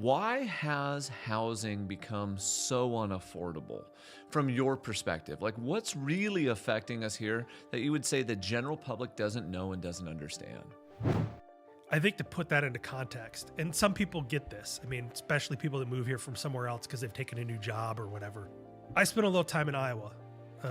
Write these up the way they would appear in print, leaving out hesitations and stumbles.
Why has housing become so unaffordable from your perspective? Like, what's really affecting us here that you would say the general public doesn't know and doesn't understand? I think to put that into context, and some people get this, I mean, especially people that move here from somewhere else because they've taken a new job or whatever. I spent a little time in Iowa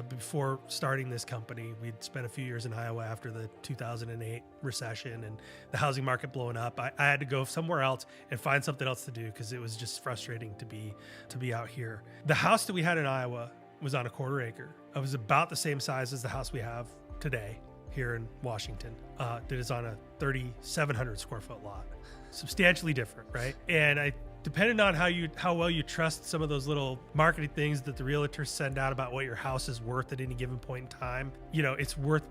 before starting this company. We'd spent a few years in Iowa after the 2008 recession and the housing market blowing up. I had to go somewhere else and find something else to do because it was just frustrating to be out here. The house that we had in Iowa was on a quarter acre. It was about the same size as the house we have today here in Washington. That is on a 3,700 square foot lot. Substantially different, right? And depending on how well you trust some of those little marketing things that the realtors send out about what your house is worth at any given point in time, it's worth,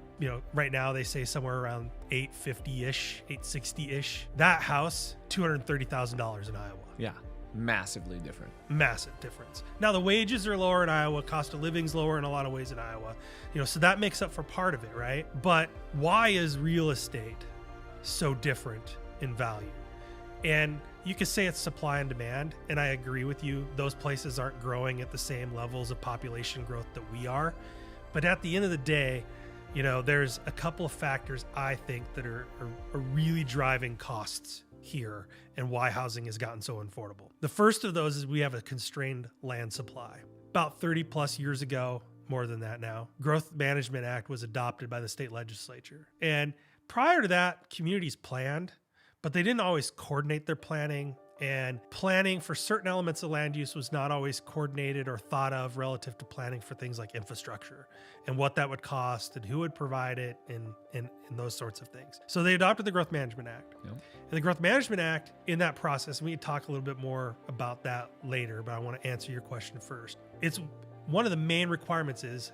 right now they say somewhere around $850-ish, $860-ish. That house, $230,000 in Iowa. Yeah, massively different. Massive difference. Now the wages are lower in Iowa, cost of living's lower in a lot of ways in Iowa, so that makes up for part of it, right? But why is real estate so different in value? And you could say it's supply and demand, and I agree with you. Those places aren't growing at the same levels of population growth that we are. But at the end of the day, there's a couple of factors I think that are really driving costs here and why housing has gotten so unaffordable. The first of those is we have a constrained land supply. About 30 plus years ago, more than that now, Growth Management Act was adopted by the state legislature. And prior to that, communities planned, but they didn't always coordinate their planning, and planning for certain elements of land use was not always coordinated or thought of relative to planning for things like infrastructure and what that would cost and who would provide it and those sorts of things. So they adopted the Growth Management Act. Yep. And the Growth Management Act, in that process, and we can talk a little bit more about that later, but I want to answer your question first. It's one of the main requirements is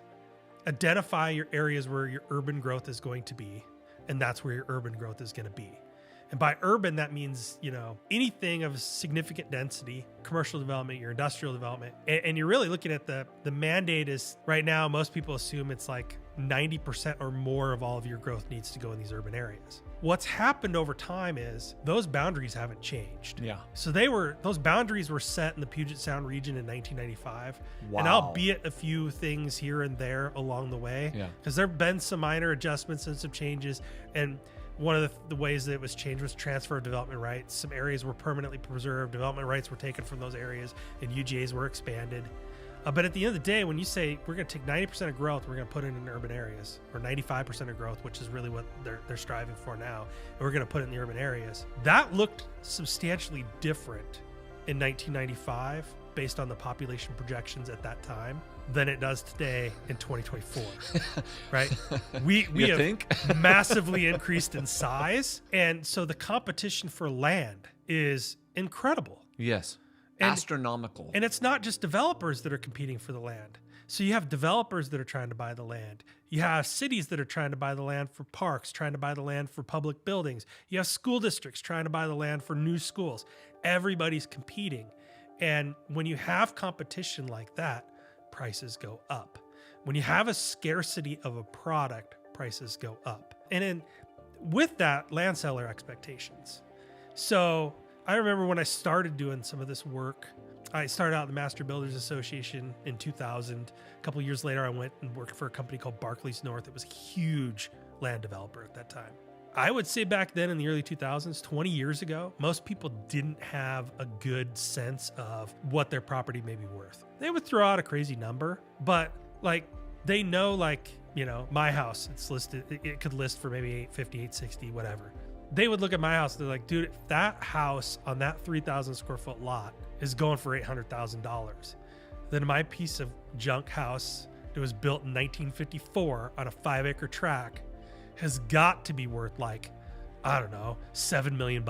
identify your areas where your urban growth is going to be, and that's where your urban growth is going to be. And by urban, that means, anything of significant density, commercial development, your industrial development. And you're really looking at the mandate is right now, most people assume it's like 90% or more of all of your growth needs to go in these urban areas. What's happened over time is those boundaries haven't changed. Yeah. So those boundaries were set in the Puget Sound region in 1995. Wow. And albeit a few things here and there along the way, because there have been some minor adjustments and some changes. And one of the ways that it was changed was transfer of development rights. Some areas were permanently preserved. Development rights were taken from those areas and UGAs were expanded. But at the end of the day, when you say we're going to take 90% of growth, we're going to put it in urban areas, or 95% of growth, which is really what they're striving for now, and we're going to put it in the urban areas. That looked substantially different in 1995 based on the population projections at that time than it does today in 2024, right? We have massively increased in size. And so the competition for land is incredible. Yes. Astronomical. And it's not just developers that are competing for the land. So you have developers that are trying to buy the land. You have cities that are trying to buy the land for parks, trying to buy the land for public buildings. You have school districts trying to buy the land for new schools. Everybody's competing. And when you have competition like that, prices go up. When you have a scarcity of a product, prices go up. And then with that, land seller expectations. So I remember when I started doing some of this work, I started out in the Master Builders Association in 2000. A couple of years later, I went and worked for a company called Barclays North. It was a huge land developer at that time. I would say back then in the early 2000s, 20 years ago, most people didn't have a good sense of what their property may be worth. They would throw out a crazy number, but they know my house, it's listed, it could list for maybe 850, 860, whatever. They would look at my house, they're like, dude, if that house on that 3,000 square foot lot is going for $800,000, then my piece of junk house that was built in 1954 on a 5-acre tract has got to be worth $7 million.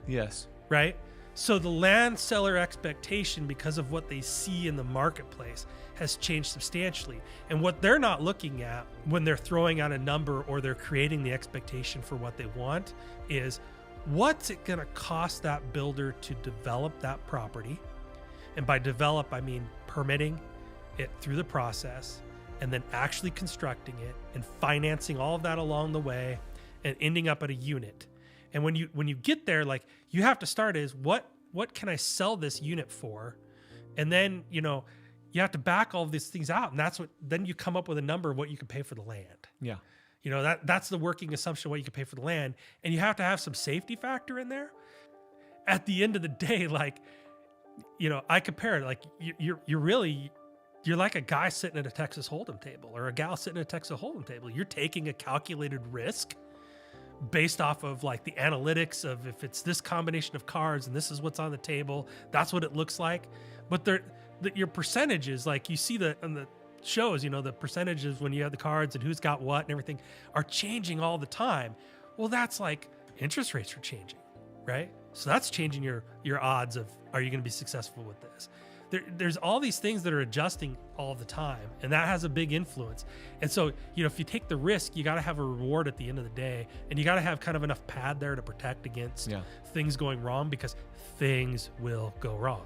Yes. Right? So the land seller expectation, because of what they see in the marketplace, has changed substantially. And what they're not looking at when they're throwing out a number or they're creating the expectation for what they want is, what's it going to cost that builder to develop that property? And by develop, I mean permitting it through the process, and then actually constructing it and financing all of that along the way and ending up at a unit. And when you get there, you have to start is what what can I sell this unit for? And then, you have to back all of these things out. And then you come up with a number of what you can pay for the land. Yeah. That's the working assumption of what you can pay for the land. And you have to have some safety factor in there. At the end of the day, I compare it, you're like a guy sitting at a Texas Hold'em table or a gal sitting at a Texas Hold'em table. You're taking a calculated risk based off of the analytics of if it's this combination of cards and this is what's on the table, that's what it looks like. But your percentages, you see on the shows, the percentages when you have the cards and who's got what and everything are changing all the time. Well, that's interest rates are changing, right? So that's changing your odds of, are you going to be successful with this? There's all these things that are adjusting all the time, and that has a big influence. And so, if you take the risk, you got to have a reward at the end of the day, and you got to have kind of enough pad there to protect against things going wrong, because things will go wrong.